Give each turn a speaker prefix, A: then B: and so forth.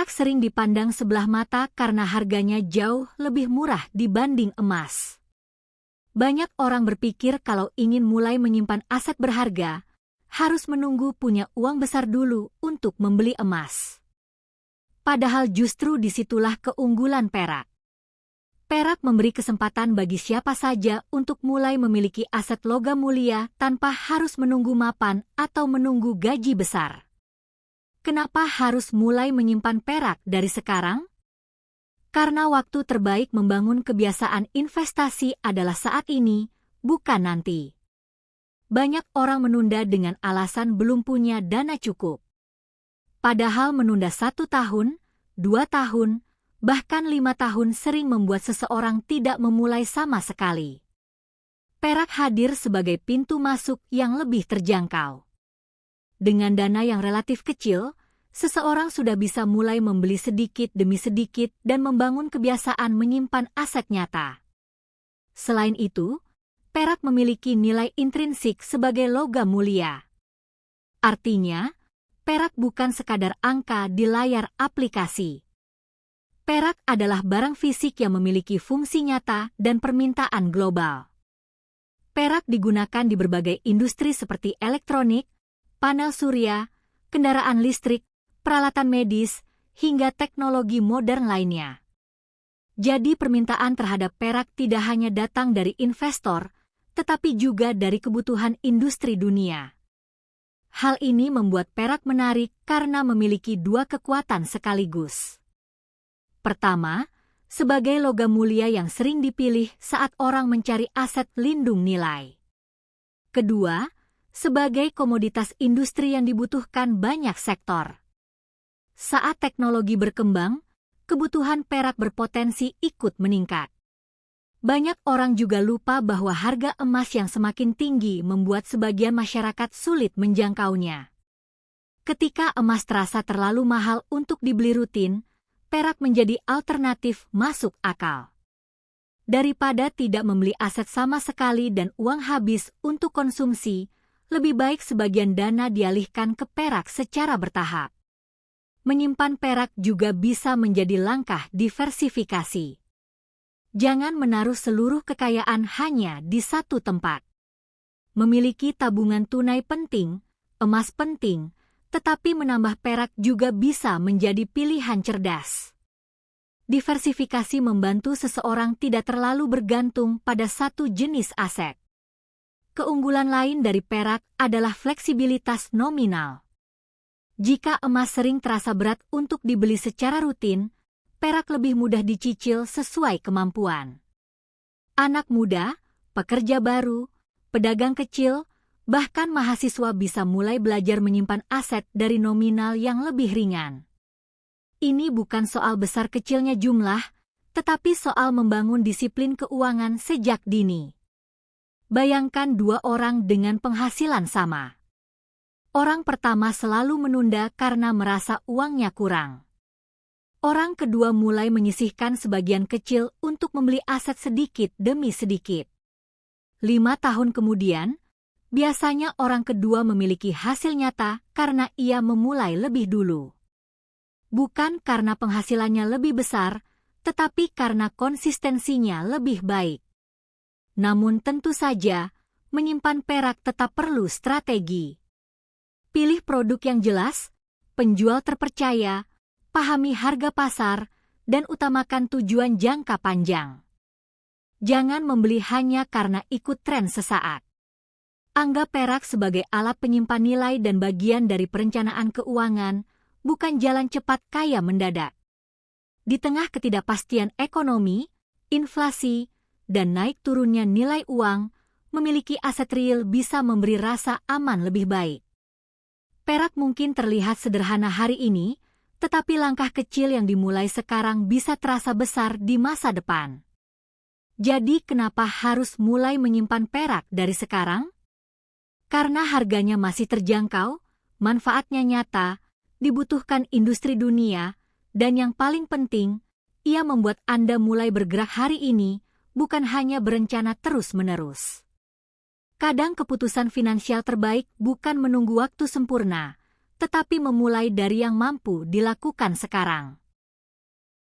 A: Perak sering dipandang sebelah mata karena harganya jauh lebih murah dibanding emas. Banyak orang berpikir kalau ingin mulai menyimpan aset berharga, harus menunggu punya uang besar dulu untuk membeli emas. Padahal justru disitulah keunggulan perak. Perak memberi kesempatan bagi siapa saja untuk mulai memiliki aset logam mulia tanpa harus menunggu mapan atau menunggu gaji besar. Kenapa harus mulai menyimpan perak dari sekarang? Karena waktu terbaik membangun kebiasaan investasi adalah saat ini, bukan nanti. Banyak orang menunda dengan alasan belum punya dana cukup. Padahal menunda 1 tahun, 2 tahun, bahkan 5 tahun sering membuat seseorang tidak memulai sama sekali. Perak hadir sebagai pintu masuk yang lebih terjangkau. Dengan dana yang relatif kecil, seseorang sudah bisa mulai membeli sedikit demi sedikit dan membangun kebiasaan menyimpan aset nyata. Selain itu, perak memiliki nilai intrinsik sebagai logam mulia. Artinya, perak bukan sekadar angka di layar aplikasi. Perak adalah barang fisik yang memiliki fungsi nyata dan permintaan global. Perak digunakan di berbagai industri seperti elektronik, panel surya, kendaraan listrik, peralatan medis, hingga teknologi modern lainnya. Jadi permintaan terhadap perak tidak hanya datang dari investor, tetapi juga dari kebutuhan industri dunia. Hal ini membuat perak menarik karena memiliki 2 kekuatan sekaligus. Pertama, sebagai logam mulia yang sering dipilih saat orang mencari aset lindung nilai. Kedua, sebagai komoditas industri yang dibutuhkan banyak sektor. Saat teknologi berkembang, kebutuhan perak berpotensi ikut meningkat. Banyak orang juga lupa bahwa harga emas yang semakin tinggi membuat sebagian masyarakat sulit menjangkaunya. Ketika emas terasa terlalu mahal untuk dibeli rutin, perak menjadi alternatif masuk akal. Daripada tidak membeli aset sama sekali dan uang habis untuk konsumsi, lebih baik sebagian dana dialihkan ke perak secara bertahap. Menyimpan perak juga bisa menjadi langkah diversifikasi. Jangan menaruh seluruh kekayaan hanya di satu tempat. Memiliki tabungan tunai penting, emas penting, tetapi menambah perak juga bisa menjadi pilihan cerdas. Diversifikasi membantu seseorang tidak terlalu bergantung pada satu jenis aset. Keunggulan lain dari perak adalah fleksibilitas nominal. Jika emas sering terasa berat untuk dibeli secara rutin, perak lebih mudah dicicil sesuai kemampuan. Anak muda, pekerja baru, pedagang kecil, bahkan mahasiswa bisa mulai belajar menyimpan aset dari nominal yang lebih ringan. Ini bukan soal besar kecilnya jumlah, tetapi soal membangun disiplin keuangan sejak dini. Bayangkan 2 orang dengan penghasilan sama. Orang pertama selalu menunda karena merasa uangnya kurang. Orang kedua mulai menyisihkan sebagian kecil untuk membeli aset sedikit demi sedikit. 5 tahun kemudian, biasanya orang kedua memiliki hasil nyata karena ia memulai lebih dulu. Bukan karena penghasilannya lebih besar, tetapi karena konsistensinya lebih baik. Namun tentu saja, menyimpan perak tetap perlu strategi. Pilih produk yang jelas, penjual terpercaya, pahami harga pasar, dan utamakan tujuan jangka panjang. Jangan membeli hanya karena ikut tren sesaat. Anggap perak sebagai alat penyimpan nilai dan bagian dari perencanaan keuangan, bukan jalan cepat kaya mendadak. Di tengah ketidakpastian ekonomi, inflasi, dan naik turunnya nilai uang, memiliki aset real bisa memberi rasa aman lebih baik. Perak mungkin terlihat sederhana hari ini, tetapi langkah kecil yang dimulai sekarang bisa terasa besar di masa depan. Jadi kenapa harus mulai menyimpan perak dari sekarang? Karena harganya masih terjangkau, manfaatnya nyata, dibutuhkan industri dunia, dan yang paling penting, ia membuat Anda mulai bergerak hari ini, bukan hanya berencana terus-menerus. Kadang keputusan finansial terbaik bukan menunggu waktu sempurna, tetapi memulai dari yang mampu dilakukan sekarang.